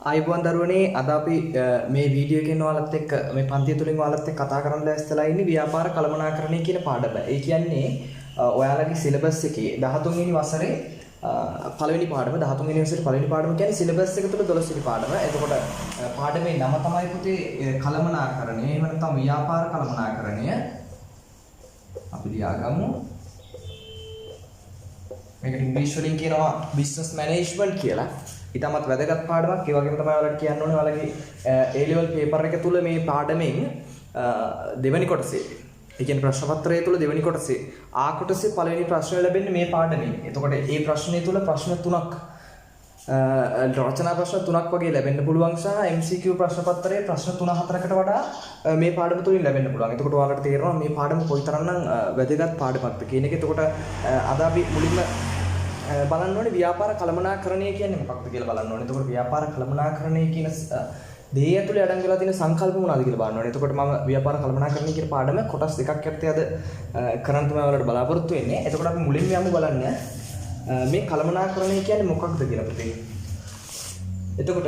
අයිබෝන් දරුවනේ අද අපි මේ වීඩියෝ එකෙන් ඔයාලත් එක්ක මේ පන්තිය තුලින් ඔයාලත් එක්ක කතා කරන්න ලෑස්තිලා ඉන්නේ ව්‍යාපාර කළමනාකරණය කියන පාඩම. ඒ කියන්නේ ඔයාලගේ සිලබස් එකේ 13 වෙනි වසරේ පළවෙනි පාඩම 13 වෙනි වසරේ පළවෙනි පාඩම කියන්නේ සිලබස් එක තුල 12 වෙනි පාඩම. එතකොට පාඩමේ නම තමයි පුතේ කළමනාකරණය. එහෙම නැත්නම් ව්‍යාපාර කළමනාකරණය. අපි ලියාගමු. මේකට ඉංග්‍රීසි වලින් කියනවා බිස්නස් මැනේජ්මන්ට් කියලා. ඉතාමත් වැදගත් පාඩමක්. ඒ වගේම තමයි ඔයාලට කියන්න ඕනේ ඔයාලගේ A level paper එක තුල මේ පාඩමෙන් දෙවෙනි කොටසේ. ඒ කියන්නේ ප්‍රශ්න පත්‍රය තුල දෙවෙනි කොටසේ ආ කොටසේ පළවෙනි ප්‍රශ්නය ලැබෙන්නේ මේ පාඩමෙන්. එතකොට මේ ප්‍රශ්නේ තුල ප්‍රශ්න 3ක් රචනා ප්‍රශ්න 3ක් වගේ ලැබෙන්න පුළුවන් සහ MCQ ප්‍රශ්න පත්‍රයේ ප්‍රශ්න 3-4කට වඩා මේ පාඩම තුලින් ලැබෙන්න පුළුවන්. එතකොට ඔයාලට තේරෙනවා මේ පාඩම කොයිතරම්නම් වැදගත් පාඩමක්ද කියන එක. එතකොට අද අපි මුලින්ම බලන්න ඕනේ ව්‍යාපාර කළමනාකරණය කියන්නේ මොකක්ද කියලා බලන්න ඕනේ. එතකොට ව්‍යාපාර කළමනාකරණය කියන දේ ඇතුලේ අඩංගු වෙලා තියෙන සංකල්ප මොනවද කියලා බලන්න ඕනේ. එතකොට මම ව්‍යාපාර කළමනාකරණය කියන පාඩම කොටස් දෙකක් යටතේ අද කරන්න තමයි ඔයාලට බලාපොරොත්තු වෙන්නේ. එතකොට අපි මුලින්ම යමු බලන්න මේ කළමනාකරණය කියන්නේ මොකක්ද කියලා පුතේ. එතකොට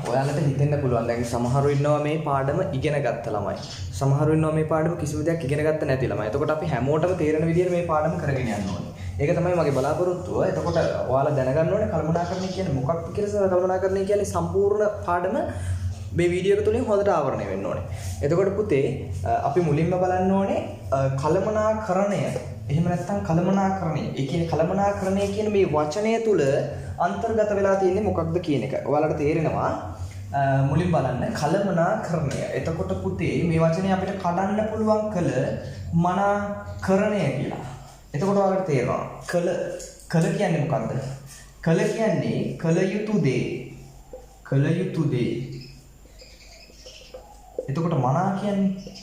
ඔයාලට හිතෙන්න පුළුවන් දැන් සමහරව ඉන්නවා මේ පාඩම ඉගෙන ගත්ත ළමයි. සමහරව ඉන්නවා මේ පාඩම කිසිම දෙයක් ඉගෙන ගත්ත නැති ළමයි. එතකොට අපි හැමෝටම තේරෙන විදිහට මේ පාඩම කරගෙන යන්න ඕනේ. ඒක තමයි මගේ බලාපොරොත්තුව. එතකොට ඔයාලා දැනගන්න ඕනේ කළමනාකරණය කියන්නේ මොකක්ද කියලා. කළමනාකරණය කියන්නේ සම්පූර්ණ පාඩම මේ වීඩියෝ එක තුලින් හොඳට ආවරණය වෙන්න ඕනේ. එතකොට පුතේ අපි මුලින්ම බලන්න ඕනේ කළමනාකරණය. එහෙම නැත්නම් කළමනාකරණය. ඒ කියන්නේ කළමනාකරණය කියන මේ වචනය තුල අන්තර්ගත වෙලා තියෙන්නේ මොකක්ද කියන එක. ඔයාලට තේරෙනවා මුලින් බලන්න කළමනාකරණය. එතකොට පුතේ මේ වචනේ අපිට කඩන්න පුළුවන් කළ මනාකරණය කියලා. එතකොට ඔයාලට තේරෙනවා කළ කියන්නේ මොකක්ද? කළ කියන්නේ කළ යුතු දේ. කළ යුතු දේ. එතකොට මනා කියන්නේ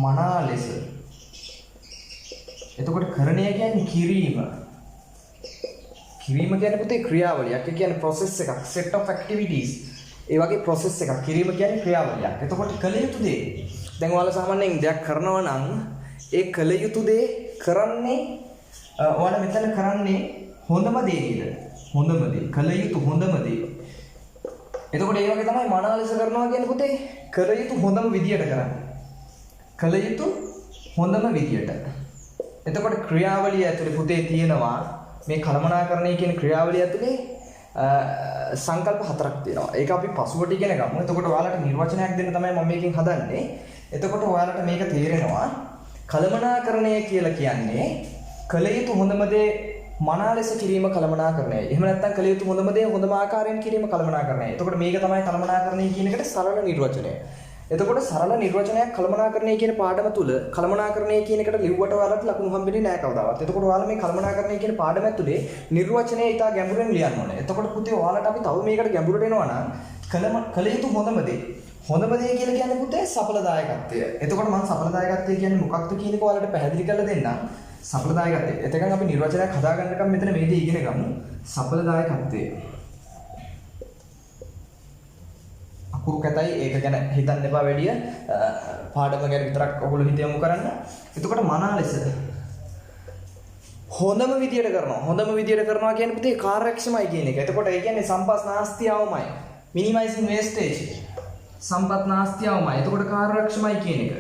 මනා ලෙස. එතකොට කරණය කියන්නේ කිරීම. කිරීම කියන්නේ පුතේ ක්‍රියාවලියක්. ඒ කියන්නේ process එකක්, set of activities. ඒ වගේ process එකක්. කිරීම කියන්නේ ක්‍රියාවලියක්. එතකොට කළ යුතු දේ. දැන් ඔයාලා සාමාන්‍යයෙන් දෙයක් කරනවා නම් ඒ කළ යුතු දේ කරන්නේ ඔයාලා මෙතන කරන්නේ හොඳම දේ නේද? හොඳම දේ. කළ යුතු හොඳම දේ. එතකොට ඒ වගේ තමයි මනා ලෙස කරනවා කියන්නේ පුතේ කළ යුතු හොඳම විදියට කරන්නේ. කළ යුතු හොඳම විදියට. එතකොට ක්‍රියාවලිය ඇතුලේ පුතේ තියෙනවා මේ කළමනාකරණය කියන ක්‍රියාවලිය ඇතුලේ සංකල්ප 4ක් තියෙනවා. ඒක අපි පසුවට ඉගෙන ගමු. එතකොට ඔයාලට නිර්වචනයක් දෙන්න තමයි මම මේකෙන් හදන්නේ. එතකොට ඔයාලට මේක තේරෙනවා කළමනාකරණය කියලා කියන්නේ කළ යුතු හොඳම දේ මනා ලෙස කිරීම කළමනාකරණය. එහෙම නැත්නම් කළ යුතු හොඳම දේ හොඳම ආකාරයෙන් කිරීම කළමනාකරණය. එතකොට මේක තමයි කළමනාකරණය කියන එකට සරල නිර්වචනය. එතකොට සරල නිර්වචනයක් කළමනාකරණය කියන පාඩම තුල කළමනාකරණය කියන එකට ලිව්වට ඔයාලට ලකුණු හම්බෙන්නේ නැහැ කවදාවත්. එතකොට ඔයාලා මේ කළමනාකරණය කියන පාඩම ඇතුලේ නිර්වචනය ඉතා ගැඹුරින් ලියන්න ඕනේ. එතකොට පුතේ ඔයාලට අපි තව මේකට ගැඹුරට එනවා නම් කළ යුතු හොඳම දේ. හොඳම දේ කියලා කියන්නේ පුතේ සඵලදායකත්වය. එතකොට මම සඵලදායකත්වය කියන්නේ මොකක්ද කියන එක ඔයාලට පැහැදිලි කරලා දෙන්නම්. සඵලදායකත්වය. එතකන් අපි නිර්වචනයක් හදාගන්නකම් මෙතන මේ දේ ඉගෙන ගමු. සඵලදායකත්වය. අකුරු කැතයි ඒක ගැන හිතන්න එපා වැඩි. පාඩම ගැන විතරක් ඔයගොල්ලෝ හිත යොමු කරන්න. එතකොට මනා ලෙස හොඳම විදියට කරනවා. හොඳම විදියට කරනවා කියන්නේ පුතේ කාර්යක්ෂමයි කියන එක. එතකොට ඒ කියන්නේ සම්පත් නාස්තියවමයි. මිනිමයිසින් වේස්ටේජ්. සම්පත් නාස්තියවමයි. එතකොට කාර්යක්ෂමයි කියන එක.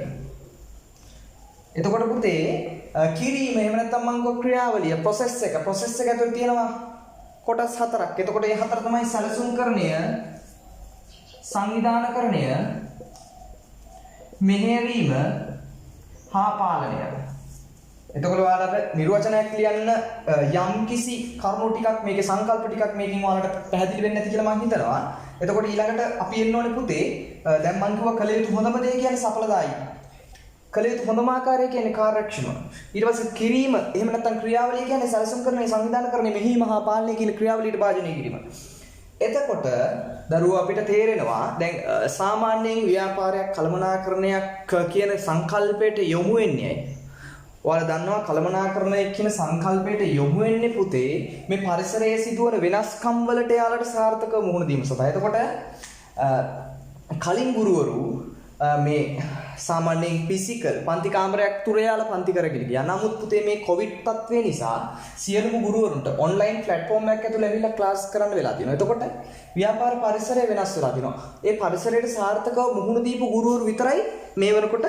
එතකොට පුතේ කිරීම එහෙම නැත්නම් මං කෝ ක්‍රියාවලිය process එක ඇතුළේ තියෙනවා කොටස් 4ක්. එතකොට මේ 4 තමයි සැලසුම්කරණය, සංවිධානකරණය, මෙහෙයවීම හා පාලනය. එතකොට ඔයාලට නිර්වචනයක් ලියන්න යම් කිසි කරුණු ටිකක් මේකේ සංකල්ප ටිකක් මේකෙන් ඔයාලට පැහැදිලි වෙන්නේ නැති කියලා මම හිතනවා. එතකොට ඊළඟට අපි එන්න ඕනේ පුතේ දැන් මං කිව්වා කළ යුතු හොඳම දේ කියන්නේ සඵලදායි. කළ යුතු හොඳම ආකාරය කියන්නේ කාර්යක්ෂම. ඊට පස්සේ කිරීම එහෙම නැත්නම් ක්‍රියාවලිය කියන්නේ සැලසුම්කරණය, සංවිධානකරණය, මෙහෙයීම හා පාලනය කියන ක්‍රියාවලියට භාජනය කිරීම. එතකොට දරුවෝ අපිට තේරෙනවා දැන් සාමාන්‍යයෙන් ව්‍යාපාරයක් කළමනාකරණයක් කියන සංකල්පයට යොමු වෙන්නේ. ඔයාලා දන්නවා කළමනාකරණය කියන සංකල්පයට යොමු වෙන්නේ පුතේ මේ පරිසරයේ සිදුවන වෙනස්කම් වලට යාලට සාර්ථකව මුහුණ දීම සඳහා. එතකොට කලින් ගුරුවරු මේ සාමාන්‍යයෙන් ෆිසිකල් පන්ති කාමරයක් තුර යාලා පන්ති කරගෙන ගියා. නමුත් පුතේ මේ කොවිඩ් තත්ත්වය නිසා සියලුම ගුරුවරුන්ට ඔන්ලයින් ප්ලැට්ෆෝම් එකක් ඇතුළේ ඇවිල්ලා ක්ලාස් කරන්න වෙලා තියෙනවා. එතකොට ව්‍යාපාර පරිසරය වෙනස් වෙලා තියෙනවා. ඒ පරිසරයට සාර්ථකව මුහුණ දීපු ගුරුවරු විතරයි මේ වෙනකොට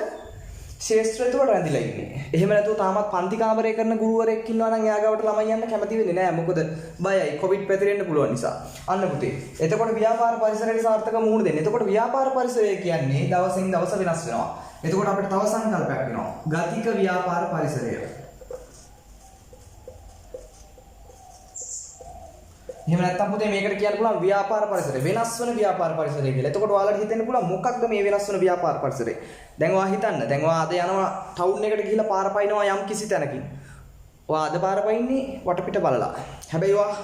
ශේෂ්ත්‍රය තුළ රැඳිලා ඉන්නේ. එහෙම නැතුව තාමත් පන්ති කාමරය කරන ගුරුවරයෙක් ඉන්නවා නම් එයා ගාවට ළමයි යන්න කැමති වෙන්නේ නැහැ. මොකද බයයි කොවිඩ් පැතිරෙන්න පුළුවන් නිසා. අන්න පුතේ. එතකොට ව්‍යාපාර පරිසරයට සාර්ථකව මුහුණ දෙන්න. එතකොට ව්‍යාපාර පරිසරය කියන්නේ දවසින් දවස වෙනස් වෙනවා. එතකොට අපිට තව සංකල්පයක් වෙනවා. ගතික ව්‍යාපාර පරිසරය. එහෙම නැත්නම් පුතේ මේකට කියන්න පුළුවන් ව්‍යාපාර පරිසරය. වෙනස් වෙන ව්‍යාපාර පරිසරය කියලා. එතකොට ඔයාලට හිතෙන්න පුළුවන් මොකක්ද මේ වෙනස් වෙන ව්‍යාපාර පරිසරය? දැන් ඔයා හිතන්න. දැන් ඔයා අද යනවා ටවුන් එකට ගිහිල්ලා පාර පයින්නවා යම් කිසි තැනකින්. ඔයා අද පාර පයින්නේ වටපිට බලලා. හැබැයි ඔයා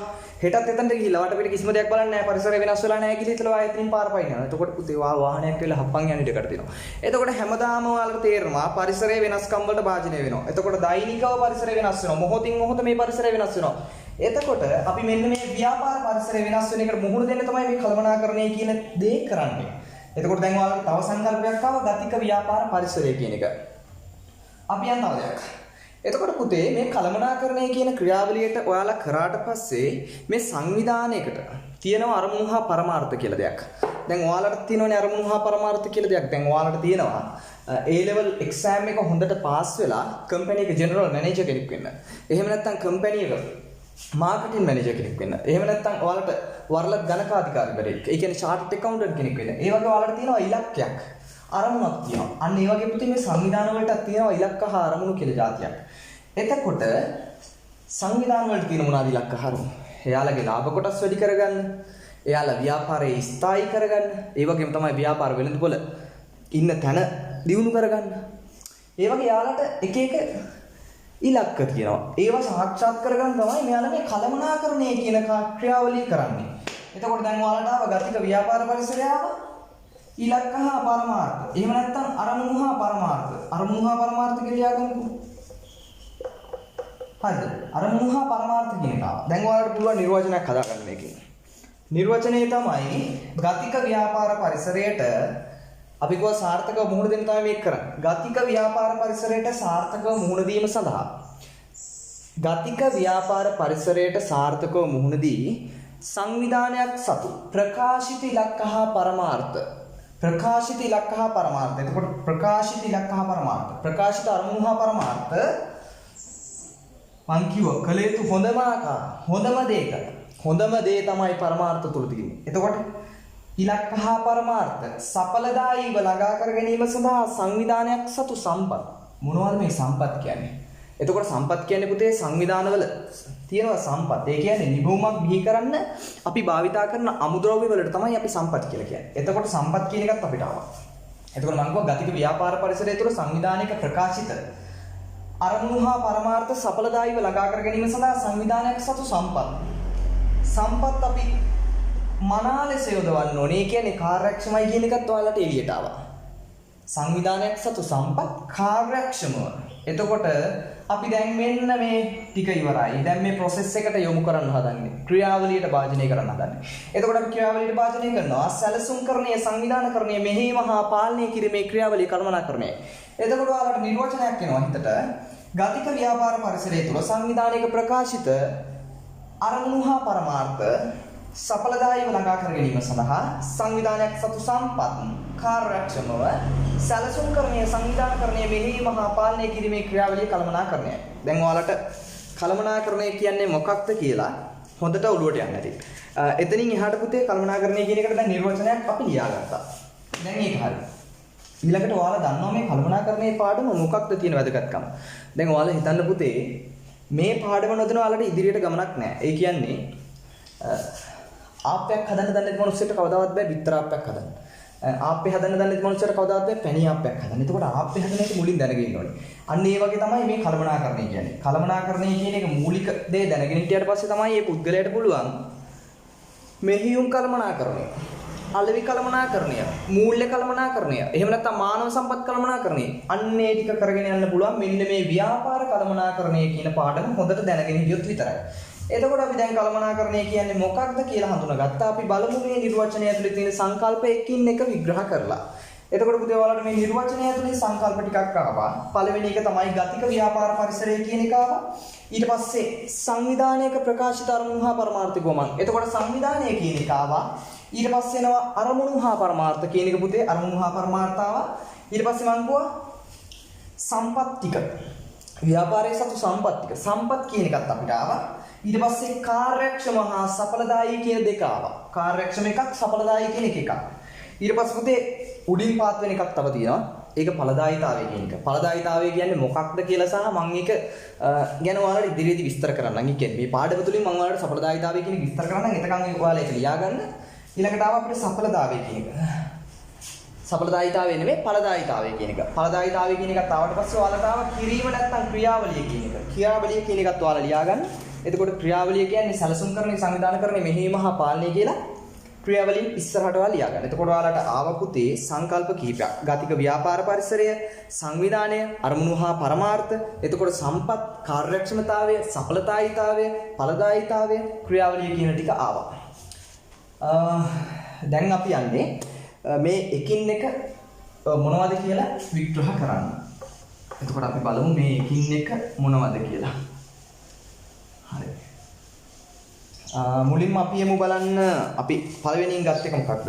හෙටත් එතනට ගිහිල්ලා වටපිට කිසිම දෙයක් බලන්නේ නැහැ. පරිසරය වෙනස් වෙලා නැහැ කියලා හිතලා ඔයා එතනින් පාර පයින්නවා. එතකොට පුතේ ඔයා වාහනයක් වෙලා හප්පන් යන ඉඩකට දෙනවා. එතකොට හැමදාම ඔයාලට තේරෙනවා පරිසරයේ වෙනස්කම් වලට භාජනය වෙනවා. එතකොට දෛනිකව පරිසරය වෙනස් වෙනවා. මොහොතින් මොහොත මේ පරිසරය වෙනස් වෙනවා. එතකොට අපි මෙන්න මේ ව්‍යාපාර පරිසරය වෙනස් වෙන එකට මුහුණ දෙන්න තමයි මේ කළමනාකරණය කියන දේ කරන්නේ. එතකොට දැන් ඔයාලට තව සංකල්පයක් ආවා ගතික ව්‍යාපාර පරිසරය කියන එක. අපි යන තව දෙයක්. එතකොට පුතේ මේ කළමනාකරණය කියන ක්‍රියාවලියට ඔයාලා කරාට පස්සේ මේ සංවිධානයකට තියෙනවා අරමුණු හා පරමාර්ථ කියලා දෙයක්. දැන් ඔයාලට තියෙනවනේ අරමුණු හා පරමාර්ථ කියලා දෙයක්. දැන් ඔයාලට තියෙනවා A level exam එක හොඳට පාස් වෙලා කම්පැනි එක ජෙනරල් මැනේජර් කෙනෙක් වෙන්න. එහෙම නැත්නම් කම්පැනි එක මාකටිං මැනේජර් කෙනෙක් වෙන්න. එහෙම නැත්නම් ඔයාලට වරලක් ගණකාධිකාරිවරයෙක්. ඒ කියන්නේ චාර්ටර්ඩ් ඇකවුන්ටන්ට් කෙනෙක් වෙන්න. ඒ වගේ ඔයාලට තියෙනවා ඉලක්කයක්. අරමුණක් තියෙනවා. අන්න ඒ වගේ පුතේ මේ සංවිධාන වලට තියෙනවා ඉලක්ක හා අරමුණු කියලා જાතියක්. එතකොට සංවිධාන වලට තියෙන මොනවාද ඉලක්ක හා අරමුණු? එයාලගේ ලාභ කොටස් වැඩි කරගන්න, එයාලා ව්‍යාපාරයේ ස්ථායී කරගන්න, ඒ වගේම තමයි ව්‍යාපාර වෙළඳපොළ ඉන්න තැන දියුණු කරගන්න. ඒ වගේ එයාලට එක එක ඉලක්ක තියෙනවා. ඒවා සාක්ෂාත් කරගන්න තමයි මෙයාලා මේ කළමනාකරණය කියන ක්‍රියාවලිය කරන්නේ. එතකොට දැන් ඔයාලට ආව ගතික ව්‍යාපාර පරිසරය ආවා ඉලක්ක හා පරමාර්ථ. එහෙම නැත්නම් අරමුණු හා පරමාර්ථ. අරමුණු හා පරමාර්ථ කියලා යගමුකෝ. හරිද? අරමුණු හා පරමාර්ථ කියන එක. දැන් ඔයාලට පුළුවන් නිර්වචනයක් හදාගන්න මේකෙන්. නිර්වචනය තමයි ගතික ව්‍යාපාර පරිසරයට අපි කව සාර්ථකව මුහුණ දෙන්න තමයි මේක කරන්නේ. ගතික ව්‍යාපාර පරිසරයට සාර්ථකව මුහුණ දීම සඳහා ගතික ව්‍යාපාර පරිසරයට සාර්ථකව මුහුණ දී සංවිධානයක් සතු ප්‍රකාශිත ඉලක්ක හා පරමාර්ථ. ප්‍රකාශිත ඉලක්ක හා පරමාර්ථ. එතකොට ප්‍රකාශිත ඉලක්ක හා පරමාර්ථ. ප්‍රකාශිත අරමුණු හා පරමාර්ථ මං කිව්ව කළ යුතු හොඳම ආකාර හොඳම දේක. හොඳම දේ තමයි පරමාර්ථ තුල තියෙන්නේ. එතකොට ඉලක්ක හා පරමාර්ථ සඵලදායීව ළඟා කර ගැනීම සඳහා සංවිධානයක් සතු සම්පත්. මොනවද මේ සම්පත් කියන්නේ? එතකොට සම්පත් කියන්නේ පුතේ සංවිධානවල තියෙනවා සම්පත්. ඒ කියන්නේ නිබුමක් බිහි කරන්න අපි භාවිතා කරන අමුද්‍රව්‍ය වලට තමයි අපි සම්පත් කියලා කියන්නේ. එතකොට සම්පත් කියන එකත් අපිට ආවා. එතකොට මම කිව්වා ගතික ව්‍යාපාර පරිසරය තුළ සංවිධානයක ප්‍රකාශිත අරමුණු හා පරමාර්ථ සඵලදායීව ළඟා කර ගැනීම සඳහා සංවිධානයක් සතු සම්පත්. සම්පත් අපි මනා ලෙස යොදවන්න ඕනේ. ඒ කියන්නේ කාර්යක්ෂමයි කියන එකත් ඔයාලට එළියට ආවා. සංවිධානයක් සතු සම්පත් කාර්යක්ෂමව. එතකොට අපි දැන් මෙන්න මේ ටික ඉවරයි. දැන් මේ process එකට යොමු කරන්න හදන්නේ. ක්‍රියාවලියට භාජනය කරන්න හදන්නේ. එතකොට අපි ක්‍රියාවලියට භාජනය කරනවා සැලසුම්කරණය, සංවිධානකරණය, මෙහෙයීම හා පාලනය කිරීමේ ක්‍රියාවලිය කළමනාකරණය. එතකොට ඔයාලට නිර්වචනයක් එනවා හිතට. ගතික ව්‍යාපාර පරිසරය තුළ සංවිධානයක ප්‍රකාශිත අරමුණු හා පරමාර්ථ සඵලදායීව ළඟා කර ගැනීම සඳහා සංවිධානයක් සතු සම්පත් කාර්යක්ෂමව සැලසුම්කරණය, සංවිධානකරණය, මෙහෙයීම හා පාලනය කිරීමේ ක්‍රියාවලිය කළමනාකරණය. දැන් ඔයාලට කළමනාකරණය කියන්නේ මොකක්ද කියලා හොඳට ඔළුවට යන්න ඇති. එතනින් එහාට පුතේ කළමනාකරණය කියන එකට දැන් නිර්වචනයක් අපි ලියාගත්තා. දැන් ඒක හරියි. ඊළඟට ඔයාලා දන්නවා මේ කළමනාකරණයේ පාඩම මොකක්ද තියෙන වැදගත්කම. දැන් ඔයාලා හිතන්න පුතේ මේ පාඩම නොදැන ඔයාලට ඉදිරියට ගමනක් නැහැ. ඒ කියන්නේ ආප්පයක් හදන්න දන්නේ නැති මිනිස්සුන්ට කවදාවත් බෑ බිත්තර ආප්පයක් හදන්න. ආප්පේ හදන්න දන්නේ නැති මිනිස්සුන්ට කවදාවත් බෑ පැණි ආප්පයක් හදන්න. එතකොට ආප්පේ හදන එක මුලින් දැනගෙන ඉන්න ඕනේ. අන්න ඒ වගේ තමයි මේ කළමනාකරණය කියන්නේ. කළමනාකරණය කියන එක මූලික දේ දැනගෙන හිටියට පස්සේ තමයි මේ පුද්ගලයාට පුළුවන් මෙහියුම් කළමනාකරණය, අලෙවි කළමනාකරණය, මූල්‍ය කළමනාකරණය, එහෙම නැත්නම් මානව සම්පත් කළමනාකරණය අන්නේ ටික කරගෙන යන්න පුළුවන් මෙන්න මේ ව්‍යාපාර කළමනාකරණය කියන පාඩම හොඳට දැනගෙන හිටියොත් විතරයි. එතකොට අපි දැන් කළමනාකරණය කියන්නේ මොකක්ද කියලා හඳුනාගත්තා. අපි බලමු මේ නිර්වචනය ඇතුලේ තියෙන සංකල්ප එකින් එක විග්‍රහ කරලා. එතකොට පුතේ ඔයාලට මේ නිර්වචනය ඇතුලේ සංකල්ප ටිකක් ආවා. පළවෙනි එක තමයි ගතික ව්‍යාපාර පරිසරය කියන එක ආවා. ඊට පස්සේ සංවිධානයක ප්‍රකාශිත අරමුණු හා පරමාර්ථ ගොමන්. එතකොට සංවිධානය කියන එක ආවා. ඊට පස්සේ එනවා අරමුණු හා පරමාර්ථ කියන එක පුතේ අරමුණු හා පරමාර්ථ ආවා. ඊට පස්සේ මම කිව්වා සම්පත්තික ව්‍යාපාරයේ සතු සම්පත්තික සම්පත් කියන එකත් අපිට ආවා. ඊට පස්සේ කාර්යක්ෂම හා සඵලදායී කියන දෙක ආවා. කාර්යක්ෂම එකක් සඵලදායී කියන එකක්. ඊට පස්සේ පුතේ උඩින් පාත් වෙන එකක් තව තියෙනවා. ඒක ඵලදායීතාවය කියන එක. ඵලදායීතාවය කියන්නේ මොකක්ද කියලා සහ මම ඒක ගැන ඔයාලට ඉදිරියේදී විස්තර කරන්නම්. ඒ කියන්නේ මේ පාඩම තුලින් මම ඔයාලට ඵලදායීතාවය කියන එක විස්තර කරන්නම්. එතකන් ඔයාලා ඒක ලියා ගන්න. ඊළඟට ආව අපිට සඵලතාවය කියන එක. සඵලදායීතාවය නෙමෙයි ඵලදායීතාවය කියන එක. ඵලදායීතාවය කියන එකත් ආවට පස්සේ ඔයාලට ආව කිරීම නැත්නම් ක්‍රියාවලිය කියන එක. ක්‍රියාවලිය කියන එකත් ඔයාලා ලියා ගන්න. එතකොට ක්‍රියාවලිය කියන්නේ සැලසුම් කරන්නේ සංවිධානය කරන්නේ මෙහෙයීම හා පාලනය කියලා ක්‍රියාවලින් ඉස්සරහට ඔයාලා ලියා ගන්න. එතකොට ඔයාලට ආව පුතේ සංකල්ප කීපයක්. ගතික ව්‍යාපාර පරිසරය, සංවිධානය, අරමුණු හා පරමාර්ථ, එතකොට සම්පත්, කාර්යක්ෂමතාවය, සඵලතායීතාවය, ඵලදායීතාවය, ක්‍රියාවලිය කියන ටික ආවා. දැන් අපි යන්නේ මේ එකින් එක මොනවද කියලා විග්‍රහ කරන්න. එතකොට අපි බලමු මේ එකින් එක මොනවද කියලා. හරි. මුලින්ම අපි යමු බලන්න අපි පළවෙනියෙන් ගත්ත එක මොකක්ද?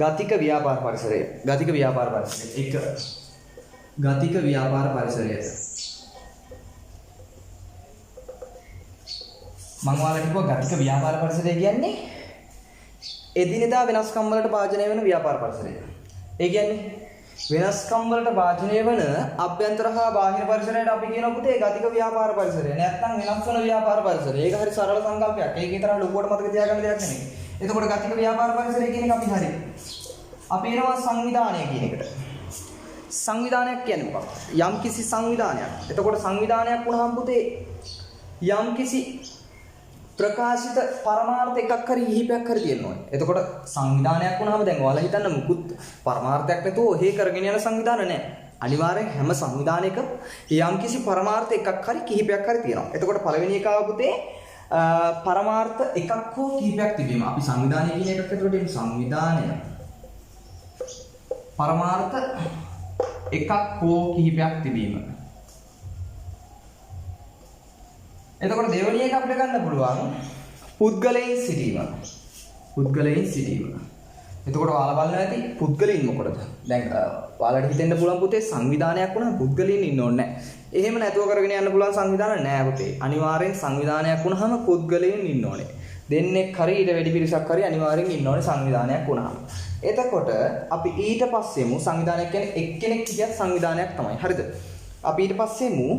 ගතික ව්‍යාපාර පරිසරය. ගතික ව්‍යාපාර පරිසරය. එක ගතික ව්‍යාපාර පරිසරය. මම ඔයාලට කිව්වා ගතික ව්‍යාපාර පරිසරය කියන්නේ එදිනෙදා වෙනස්කම් වලට භාජනය වෙන ව්‍යාපාර පරිසරය. ඒ කියන්නේ වෙනස්කම් වලට භාජනය වෙන අභ්‍යන්තර හා බාහිර පරිසරයට අපි කියන පුතේ ගතික ව්‍යාපාර පරිසරය. නැත්නම් වෙනස් වෙන ව්‍යාපාර පරිසරය. ඒක හරි සරල සංකල්පයක්. ඒකේ තරම් ලොකුවට මතක තියාගන්න දෙයක් නෙමෙයි. එතකොට ගතික ව්‍යාපාර පරිසරය කියන එක අපි හරි. අපි එනවා සංවිධානය කියන එකට. සංවිධානයක් කියන්නේ මොකක්ද? යම්කිසි සංවිධානයක්. එතකොට සංවිධානයක් වුණාම පුතේ යම්කිසි ප්‍රකාශිත පරමාර්ථ එකක් හරි කිහිපයක් හරි තියෙනවා. එතකොට සංවිධානයක් වුණාම දැන් ඔයාලා හිතන්න මුකුත් පරමාර්ථයක් නැතුව ඔහේ කරගෙන යන සංවිධාන නැහැ. අනිවාර්යෙන් හැම සංවිධානයක යම්කිසි පරමාර්ථ එකක් හරි කිහිපයක් හරි තියෙනවා. එතකොට පළවෙනි එක ආව පුතේ පරමාර්ථ එකක් හෝ කිහිපයක් තිබීම. අපි සංවිධානය කියන එකක් එතකොට මේ සංවිධානය පරමාර්ථ එකක් හෝ කිහිපයක් තිබීම. එතකොට දෙවෙනි එක අපිට ගන්න පුළුවන් පුද්ගලයන් සිටීම. පුද්ගලයන් සිටීම. එතකොට ඔයාලා බලන්න ඇති පුද්ගලයන් මොකටද? දැන් ඔයාලට හිතෙන්න පුළුවන් පුතේ සංවිධානයක් වුණාම පුද්ගලයන් ඉන්න ඕනේ නැහැ. එහෙම නැතුව කරගෙන යන්න පුළුවන් සංවිධාන නෑ පුතේ. අනිවාර්යෙන් සංවිධානයක් වුණාම පුද්ගලයන් ඉන්න ඕනේ. දෙන්නෙක් හරි ඊට වැඩි පිරිසක් හරි අනිවාර්යෙන් ඉන්න ඕනේ සංවිධානයක් වුණාම. එතකොට අපි ඊට පස්සේමු සංවිධානයක් කියන්නේ එක්කෙනෙක් කියත් සංවිධානයක් තමයි. හරිද? අපි ඊට පස්සේමු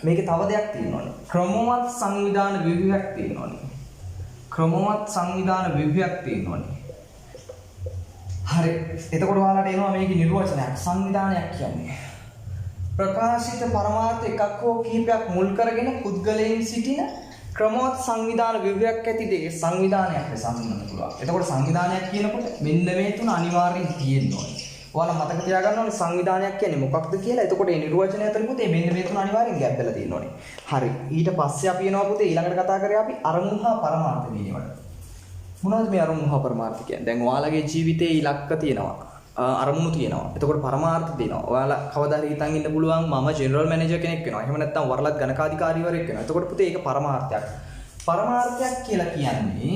මේකේ තව දෙයක් තියෙනවානේ. ක්‍රමවත් සංවිධාන ව්‍යුහයක් තියෙනවානේ. ක්‍රමවත් සංවිධාන ව්‍යුහයක් තියෙනවානේ. හරි. එතකොට ඔයාලට එනවා මේකේ නිර්වචනයක්. සංවිධානයක් කියන්නේ ප්‍රකාශිත පරමාර්ථ එකක් හෝ කිහිපයක් මුල් කරගෙන පුද්ගලයන් සිටින ක්‍රමවත් සංවිධාන ව්‍යුහයක් ඇති දෙයක් සංවිධානයක් ලෙස හඳුන්වන්න පුළුවන්. එතකොට සංවිධානයක් කියනකොට මෙන්න මේ තුන අනිවාර්යෙන් තියෙන්න ඕනේ. ඔයාලා මතක තියාගන්න ඕනේ සංවිධානයක් කියන්නේ මොකක්ද කියලා. එතකොට මේ නිර්වචනය අතරින් පුතේ මෙන්න මේ තුන අනිවාර්යෙන් ගැප් වෙලා තියෙන්න ඕනේ. හරි. ඊට පස්සේ අපි එනවා පුතේ ඊළඟට කතා කරේ අපි අරමුණු හා පරමාර්ථ කියනවට. මොනවද මේ අරමුණු හා පරමාර්ථ කියන්නේ? දැන් ඔයාලගේ ජීවිතයේ ඉලක්ක තියෙනවා. අරමුණු තියෙනවා. එතකොට පරමාර්ථ දෙනවා. ඔයාලා කවදා හරි හිතන් ඉන්න පුළුවන් මම ජෙනරල් මැනේජර් කෙනෙක් වෙනවා. එහෙම නැත්නම් වරලත් ගණකාධිකාරීවරයෙක් වෙනවා. එතකොට පුතේ ඒක පරමාර්ථයක්. පරමාර්ථයක් කියලා කියන්නේ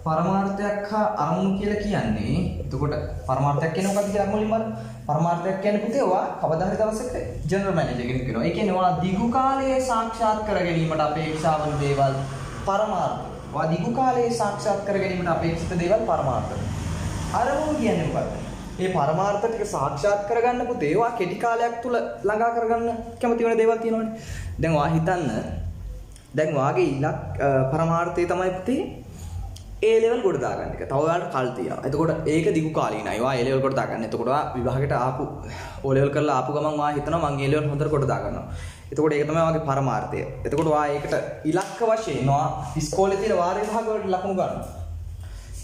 පරමාර්ථයක් හා අරමුණු කියලා කියන්නේ. එතකොට පරමාර්ථයක් කියන්නේ මොකක්ද කියලා මුලින්ම බලමු. පරමාර්ථයක් කියන්නේ පුතේ ඔයා කවදා හරි දවසක ජෙනරල් මැනේජර් කෙනෙක් වෙනවා. ඒ කියන්නේ ඔයා දිගු කාලයේ සාක්ෂාත් කර ගැනීමට අපේක්ෂා වන දේවල් පරමාර්ථ. ඔයා දිගු කාලයේ සාක්ෂාත් කර ගැනීමට අපේක්ෂිත දේවල් පරමාර්ථ. අරමුණු කියන්නේ මොකක්ද? මේ පරමාර්ථ ටික සාක්ෂාත් කරගන්න පුතේ ඔයා කෙටි කාලයක් තුල ළඟා කරගන්න කැමති වෙන දේවල් තියෙනවනේ. දැන් ඔයා හිතන්න දැන් ඔයාගේ පරමාර්ථය තමයි පුතේ A level කොට දාගන්න එක. තව ඔයාලට කල් තියෙනවා. එතකොට ඒක දිගු කාලීනයි. ඔයා A level කොට දාගන්න. එතකොට ඔයා විභාගයට ආපු O level කරලා ආපු ගමන් ඔයා හිතනවා මම A level හොඳට කොට දාගන්නවා. එතකොට ඒක තමයි ඔයාගේ පරමාර්ථය. එතකොට ඔයා ඒකට ඉලක්ක වශයෙන් ඔයා ඉස්කෝලේ තියෙන වාර විභාග වලට ලකුණු ගන්නවා.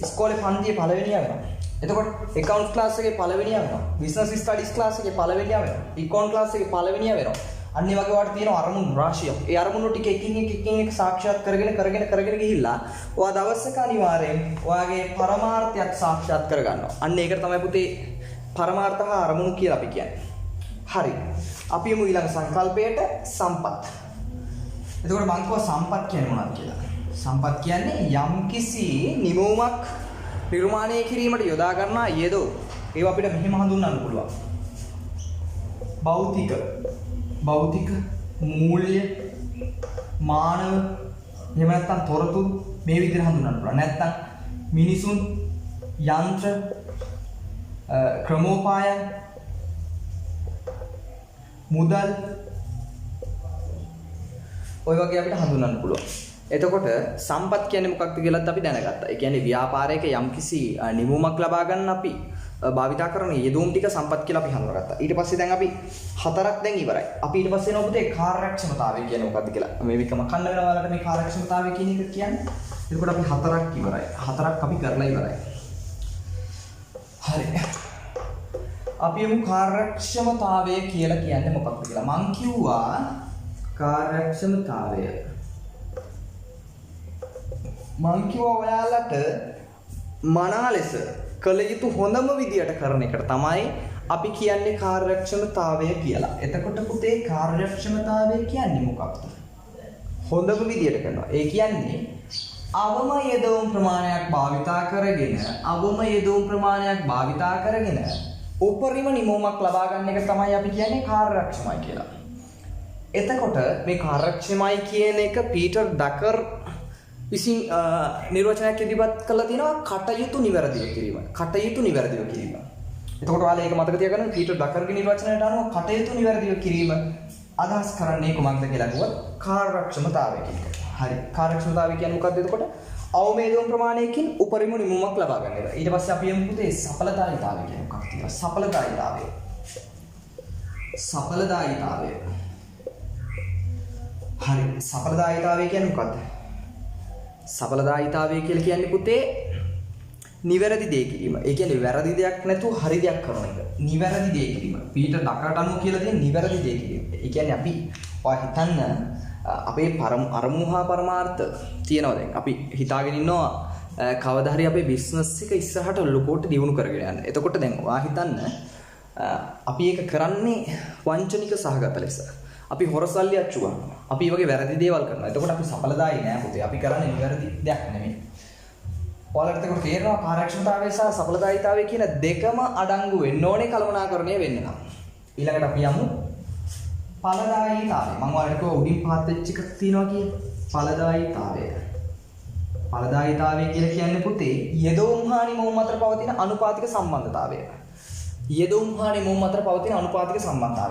ඉස්කෝලේ පන්තියේ පළවෙනියා වෙනවා. එතකොට account class එකේ පළවෙනියා වෙනවා. business studies class එකේ පළවෙනියා වෙනවා. econ class එකේ පළවෙනියා වෙනවා. අන්න ඒ වගේ වාට තියෙන අරමුණු රාශියක්. ඒ අරමුණු ටික එකින් එක සාක්ෂාත් කරගෙන ගිහිල්ලා ඔයා දවසක අනිවාර්යෙන් ඔයාගේ පරමාර්ථයක් සාක්ෂාත් කරගන්නවා. අන්න ඒකට තමයි පුතේ පරමාර්ථ හා අරමුණු කියලා අපි කියන්නේ. හරි. අපි යමු ඊළඟ සංකල්පයට සම්පත්. එතකොට මම කිව්වා සම්පත් කියන්නේ මොනවද කියලා. සම්පත් කියන්නේ යම්කිසි නිමවුමක් නිර්මාණය කිරීමට යොදා ගන්නා යෙදෝ. ඒවා අපිට මෙහෙම හඳුන්වන්න පුළුවන්. භෞතික මූල්‍ය මානව එහෙම නැත්නම් තොරතුරු මේ විදිහට හඳුන්වන්න පුළුවන්. නැත්නම් මිනිසුන් යන්ත්‍ර ක්‍රමෝපායන් මුදල් ඔය වගේ අපිට හඳුන්වන්න පුළුවන්. එතකොට සම්පත් කියන්නේ මොකක්ද කියලාත් අපි දැනගත්තා. ඒ කියන්නේ ව්‍යාපාරයක යම්කිසි නිමුමක් ලබා ගන්න අපි භාවිතා කරන යෙදවුම් ටික සම්පත් කියලා අපි හඳුනාගත්තා. ඊට පස්සේ දැන් අපි හතරක් දැන් ඉවරයි. අපි ඊට පස්සේ එනවා පුතේ කාර්යක්ෂමතාවය කියන්නේ මොකක්ද කියලා. මේ විකම කන්න වෙනවා ඔයාලට මේ කාර්යක්ෂමතාවය කියන එක කියන්නේ. එතකොට අපි හතරක් ඉවරයි. හතරක් අපි කරලා ඉවරයි. හරි. අපි යමු කාර්යක්ෂමතාවය කියලා කියන්නේ මොකක්ද කියලා. මං කිව්වා කාර්යක්ෂමතාවය. මං කිව්වා ඔයාලට මනා ලෙස කළ යුතු හොඳම විදියට කරන එකට තමයි අපි කියන්නේ කාර්යක්ෂමතාවය කියලා. එතකොට පුතේ කාර්යක්ෂමතාවය කියන්නේ මොකක්ද? හොඳම විදියට කරනවා. ඒ කියන්නේ අවම යෙදවුම් ප්‍රමාණයක් භාවිතා කරගෙන උපරිම නිමවුමක් ලබා ගන්න එක තමයි අපි කියන්නේ කාර්යක්ෂමයි කියලා. එතකොට මේ කාර්යක්ෂමයි කියන එක පීටර් ඩකර් විසින් නිර්වචනයක් ඉදිරිපත් කළා තියෙනවා කටයුතු නිවැරදිව කිරීම. එතකොට ඔයාලා ඒක මතක තියාගන්න පීටර් ඩකර්ගේ නිර්වචනයට අනුව කටයුතු නිවැරදිව කිරීම අදහස් කරන්නේ කොහොමද කියලා අහුවත් කාර්යක්ෂමතාවය කියන එක. හරි. කාර්යක්ෂමතාවය කියන්නේ මොකක්ද එතකොට? අවමේදම් ප්‍රමාණයකින් උපරිම නිමුමක් ලබා ගන්න එක. ඊට පස්සේ අපි යමු පුතේ සඵලදායීතාවය කියන්නේ මොකක්ද කියලා. සඵලදායීතාවය. හරි. සඵලදායීතාවය කියන්නේ මොකක්ද? සඵලදායීතාවය කියලා කියන්නේ පුතේ නිවැරදි දේ කිරීම. ඒ කියන්නේ වැරදි දෙයක් නැතුව හරි දෙයක් කරන එක. නිවැරදි දේ කිරීම. පීටර් ඩකර්ට අනුව කියලා තියෙන නිවැරදි දේ කිරීම. ඒ කියන්නේ අපි ඔය හිතන්න අපේ අරමුණු හා පරමාර්ථ තියෙනවා දැන්. අපි හිතාගෙන ඉන්නවා කවදා හරි අපේ බිස්නස් එක ඉස්සරහට ලොකෝට දියුණු කරගෙන යන්න. එතකොට දැන් ඔයා හිතන්න අපි ඒක කරන්නේ වංචනික සහගත ලෙස. අපි හොරසල්ලි අච්චු ගන්නවා. අපි මේ වගේ වැරදි දේවල් කරනවා. එතකොට අපි සඵලදායි නෑ පුතේ. අපි කරන්නේ නිවැරදි දෙයක් නෙමෙයි. ඔයාලට ඒක තේරෙනවා කාර්යක්ෂමතාවය සහ සඵලදායීතාවය කියන දෙකම අඩංගු වෙන්න ඕනේ කළමනාකරණය වෙන්න නම්. ඊළඟට අපි යමු ඵලදායීතාවය. මම ඔයාලට කිව්වා උඩින් පහත් වෙච්ච එකක් තියෙනවා කියලා. ඵලදායීතාවය. ඵලදායීතාවය කියලා කියන්නේ පුතේ යෙදවුම් හා නිමවුම් අතර පවතින අනුපාතික සම්බන්ධතාවය.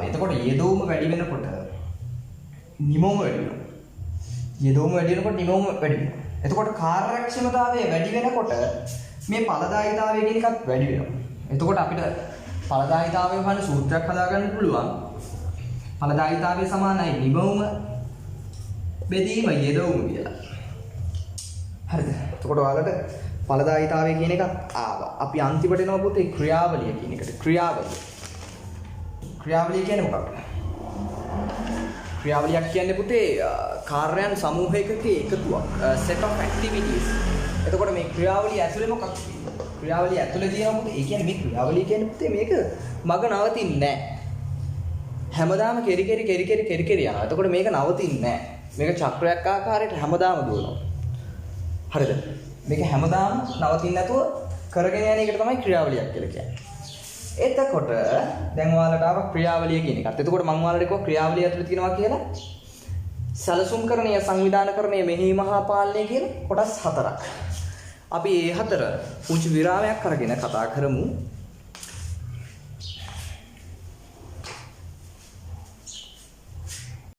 එතකොට යෙදවුම වැඩි වෙනකොට නිමවුම වැඩි වෙනවා. එතකොට කාර්යක්ෂමතාවය වැඩි වෙනකොට මේ ඵලදායීතාවය කියන එකත් වැඩි වෙනවා. එතකොට අපිට ඵලදායීතාවය වහන සූත්‍රයක් හදාගන්න පුළුවන්. ඵලදායීතාවය සමානයි නිමවුම බෙදීම යෙදවුම කියලා. හරිද? එතකොට ඔයාලට ඵලදායීතාවය කියන එකත් ආවා. අපි අන්තිමට එනවා පුතේ ක්‍රියාවලිය කියන එකට. ක්‍රියාවලිය කියන්නේ මොකක්ද? ක්‍රියාවලියක් කියන්නේ පුතේ කාර්යයන් සමූහයකක එකතුවක්. set of activities. එතකොට මේ ක්‍රියාවලිය ඇතුලේ මොකක්ද තියෙන්නේ? ක්‍රියාවලිය ඇතුලේ තියෙනවා පුතේ. ඒ කියන්නේ මේ ක්‍රියාවලිය කියන්නේ පුතේ මේක මග නවතින්නේ නැහැ. හැමදාම කෙරි යනවා. එතකොට මේක නවතින්නේ නැහැ. මේක චක්‍රයක් ආකාරයට හැමදාම දුවනවා. හරිද? මේක හැමදාම නවතින්නේ නැතුව කරගෙන යන එකට තමයි ක්‍රියාවලියක් කියලා කියන්නේ. එතකොට දැන් ඔයාලට ආව ක්‍රියාවලිය කියන එකත්. එතකොට මම ඔයාලට කිව්වා ක්‍රියාවලිය ඇතුළේ තියෙනවා කියලා සැලසුම්කරණය, සංවිධානකරණය, මෙහෙයීම හා පාලනය කියන කොටස් හතරක්. අපි මේ හතර පුංචි විරාමයක් අරගෙන කතා කරමු.